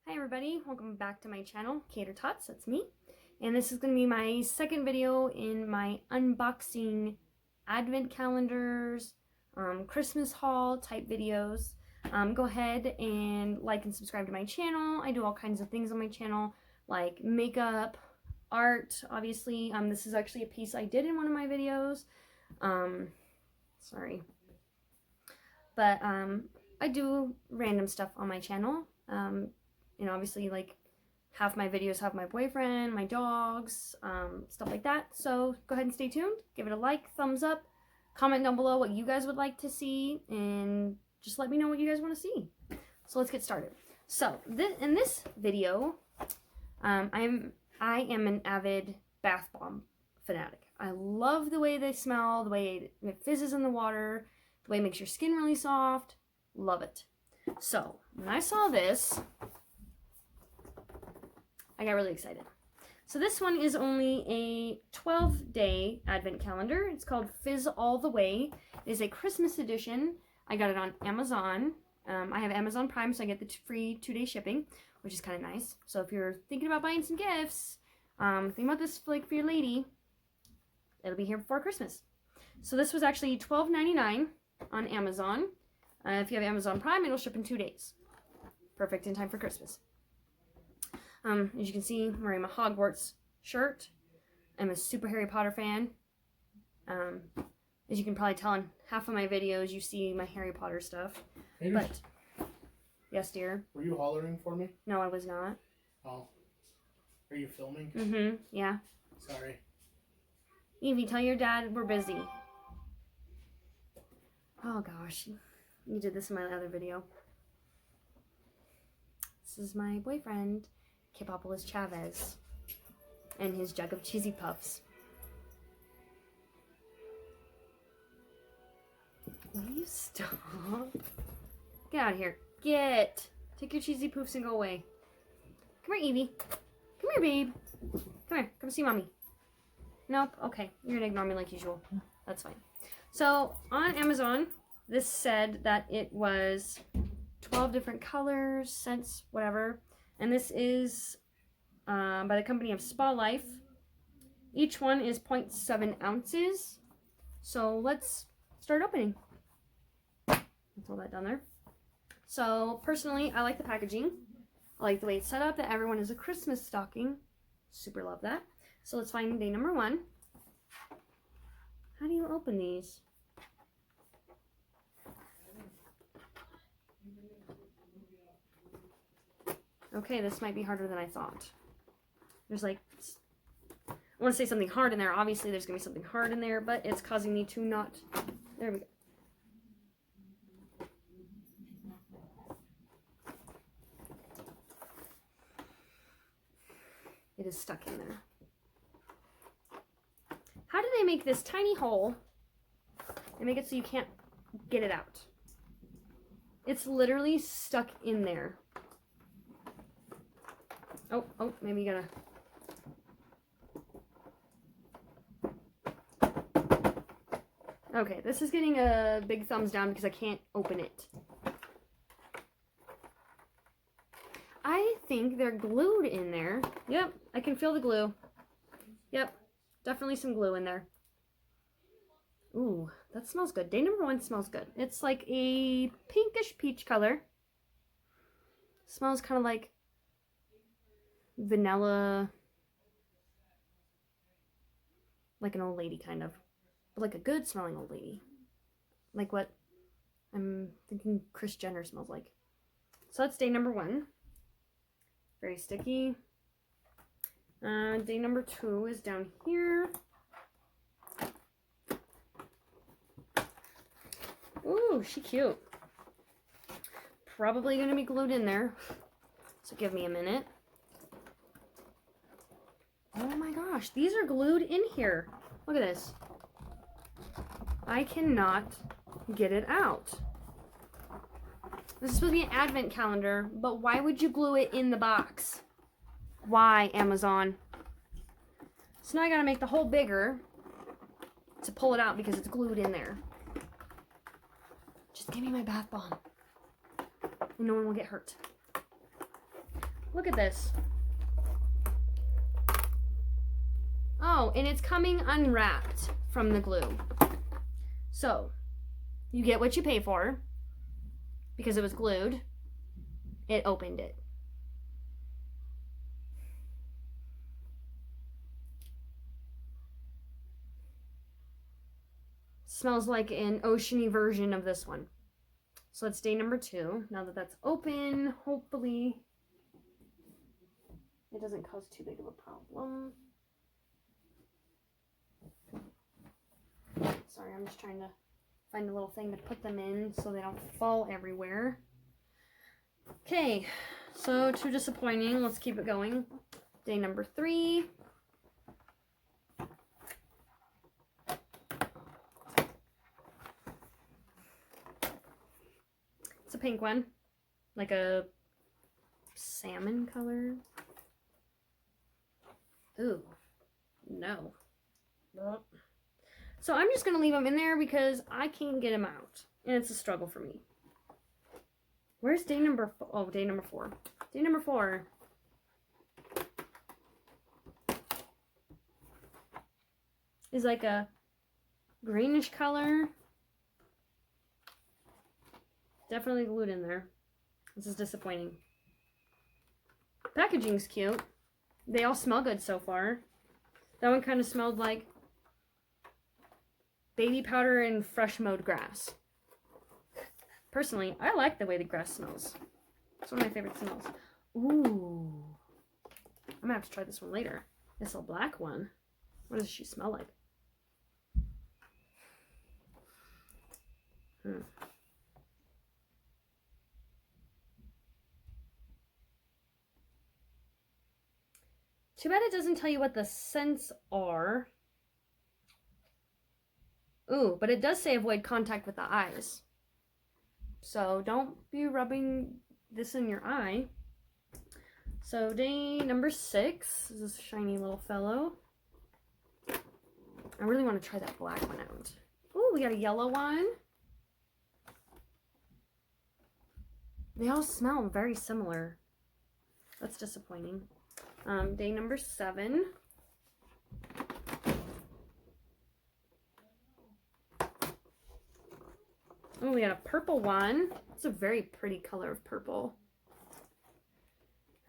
Hi everybody, welcome back to my channel, Cater Tots, that's me. And this is going to be my second video in my unboxing advent calendars, Christmas haul type videos. Go ahead and like and subscribe to my channel. I do all kinds of things on my channel, like makeup, art, obviously. This is actually a piece I did in one of my videos. Sorry. But I do random stuff on my channel. Obviously, like, half my videos have my boyfriend, my dogs, stuff like that. So go ahead and stay tuned. Give it a like, thumbs up, comment down below what you guys would like to see, and just let me know what you guys want to see. So let's get started. So in this video, I am an avid bath bomb fanatic. I love the way they smell, the way it fizzes in the water, the way it makes your skin really soft. Love it. So when I saw this, I got really excited. So this one is only a 12-day advent calendar. It's called Fizz All the Way. It is a Christmas edition. I got it on Amazon. I have Amazon Prime, so I get the free 2-day shipping, which is kind of nice. So if you're thinking about buying some gifts, think about this like for your lady. It'll be here before Christmas. So this was actually $12.99 on Amazon. If you have Amazon Prime, it'll ship in 2 days. Perfect in time for Christmas. As you can see, I'm wearing my Hogwarts shirt. I'm a super Harry Potter fan. As you can probably tell in half of my videos, you see my Harry Potter stuff. Maybe. But, yes, dear. Were you hollering for me? No, I was not. Oh. Are you filming? Mm-hmm, yeah. Sorry. Evie, tell your dad we're busy. Oh, gosh. You did this in my other video. This is my boyfriend, Kipopolis Chavez, and his jug of cheesy puffs. Will you stop? Get out of here. Get! Take your cheesy poofs and go away. Come here, Evie. Come here, babe. Come here. Come see mommy. Nope. Okay. You're gonna ignore me like usual. That's fine. So, on Amazon, this said that it was 12 different colors, scents, whatever. And this is by the company of Spa Life. Each one is 0.7 ounces. So let's start opening. Let's hold that down there. So personally, I like the packaging. I like the way it's set up, that everyone is a Christmas stocking. Super love that. So let's find day number 1. How do you open these? Okay, this might be harder than I thought. There's like, I want to say something hard in there. Obviously, there's going to be something hard in there, but it's causing me to not. There we go. It is stuck in there. How do they make this tiny hole and make it so you can't get it out? It's literally stuck in there. Oh, maybe you gotta... Okay, this is getting a big thumbs down because I can't open it. I think they're glued in there. Yep, I can feel the glue. Yep, definitely some glue in there. Ooh, that smells good. Day number 1 smells good. It's like a pinkish peach color. Smells kind of like vanilla, like an old lady kind of, but like a good smelling old lady, like what I'm thinking Kris Jenner smells like. So that's day number 1. Very sticky. Day number 2 is down here. Ooh, she cute. Probably gonna be glued in there, so give me a minute. Oh my gosh, these are glued in here. Look at this. I cannot get it out. This is supposed to be an advent calendar, but why would you glue it in the box? Why, Amazon? So now I gotta make the hole bigger to pull it out because it's glued in there. Just give me my bath bomb. And no one will get hurt. Look at this. Oh, and it's coming unwrapped from the glue. So, you get what you pay for. Because it was glued. It opened it. Smells like an oceany version of this one. So that's day number 2. Now that that's open, hopefully it doesn't cause too big of a problem. Sorry, I'm just trying to find a little thing to put them in so they don't fall everywhere. Okay, so too disappointing. Let's keep it going. Day number 3. It's a pink one, like a salmon color. Ooh, no. So I'm just gonna leave them in there because I can't get them out, and it's a struggle for me. Where's day number? Oh, day number 4. Day number 4. Is like a greenish color. Definitely glued in there. This is disappointing. Packaging's cute. They all smell good so far. That one kind of smelled like baby powder and fresh mowed grass. Personally, I like the way the grass smells. It's one of my favorite smells. Ooh. I'm gonna have to try this one later. This little black one. What does she smell like? Too bad it doesn't tell you what the scents are. Ooh, but it does say avoid contact with the eyes. So don't be rubbing this in your eye. So day number 6 is this shiny little fellow. I really want to try that black one out. Ooh, we got a yellow one. They all smell very similar. That's disappointing. Day number 7. Oh, we got a purple one. It's a very pretty color of purple.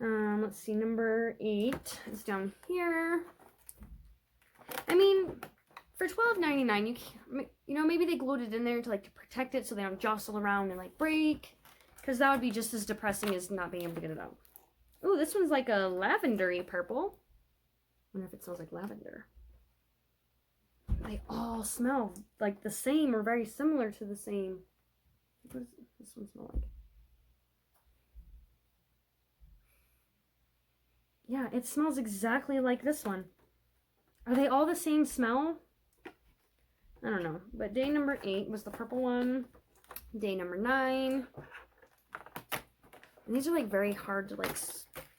Let's see, number 8 is down here. I mean, for $12.99, you know, maybe they glued it in there to protect it so they don't jostle around and break, because that would be just as depressing as not being able to get it out. Ooh, this one's like a lavendery purple. I wonder if it smells like lavender. They all smell like the same or very similar to the same. What does this one smell like? Yeah, it smells exactly like this one. Are they all the same smell? I don't know. But day number 8 was the purple one. Day number 9. And these are very hard to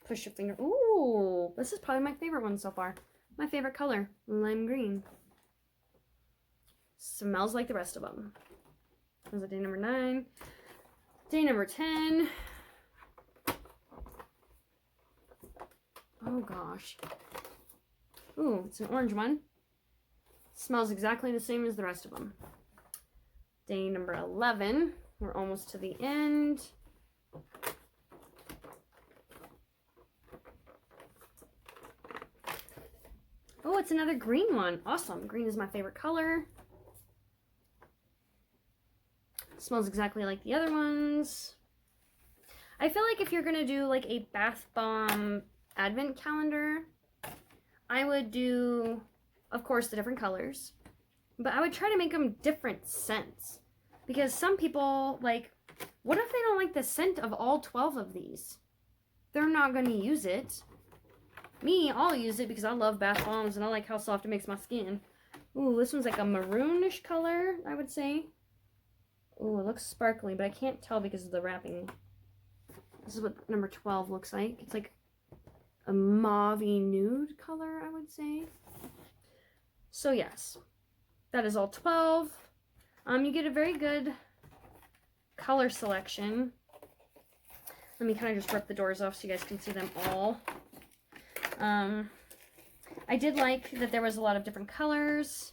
push your finger. Ooh, this is probably my favorite one so far. My favorite color, lime green. Smells like the rest of them. Was it day number 9? Day number 10. Oh gosh. Ooh, it's an orange one. Smells exactly the same as the rest of them. Day number 11. We're almost to the end. Oh, it's another green one. Awesome. Green is my favorite color. Smells exactly like the other ones. I feel like if you're going to do a bath bomb advent calendar, I would do, of course, the different colors. But I would try to make them different scents. Because some people, what if they don't like the scent of all 12 of these? They're not going to use it. Me, I'll use it because I love bath bombs and I like how soft it makes my skin. Ooh, this one's like a maroonish color, I would say. Ooh, it looks sparkly, but I can't tell because of the wrapping. This is what number 12 looks like. It's like a mauve-y nude color, I would say. So yes, that is all 12. You get a very good color selection. Let me kind of just rip the doors off so you guys can see them all. I did like that there was a lot of different colors.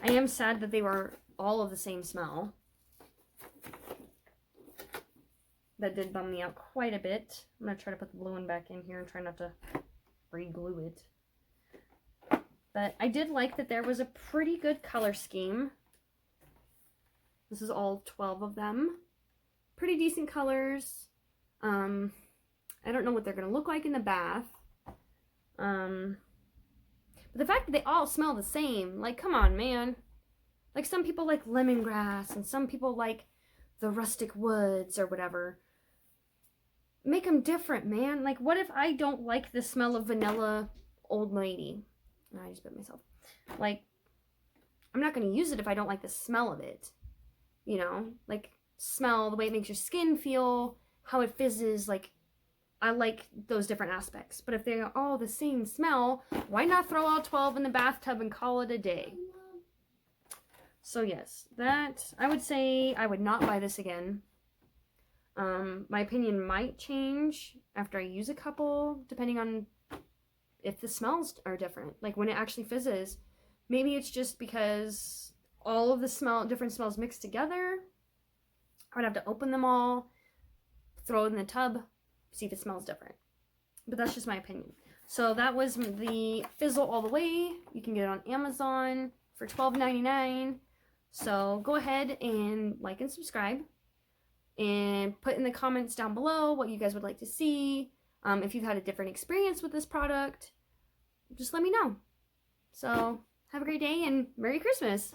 I am sad that they were all of the same smell. That did bum me out quite a bit. I'm going to try to put the blue one back in here and try not to re-glue it. But I did like that there was a pretty good color scheme. This is all 12 of them. Pretty decent colors. I don't know what they're going to look like in the bath. But the fact that they all smell the same, like, come on, man. Like, some people like lemongrass, and some people like the rustic woods or whatever. Make them different, man. Like, what if I don't like the smell of vanilla old lady? No, I just bit myself. Like, I'm not going to use it if I don't like the smell of it. You know? Like, smell, the way it makes your skin feel, how it fizzes, like, I like those different aspects. But if they're all the same smell, why not throw all 12 in the bathtub and call it a day? So yes, that, I would say I would not buy this again. My opinion might change after I use a couple, depending on if the smells are different. Like when it actually fizzes, maybe it's just because all of the different smells mixed together. I would have to open them all, throw it in the tub, see if it smells different. But that's just my opinion. So that was the Fizzle All the Way. You can get it on Amazon for $12.99. So go ahead and like and subscribe. And put in the comments down below what you guys would like to see. If you've had a different experience with this product, just let me know. So have a great day and Merry Christmas.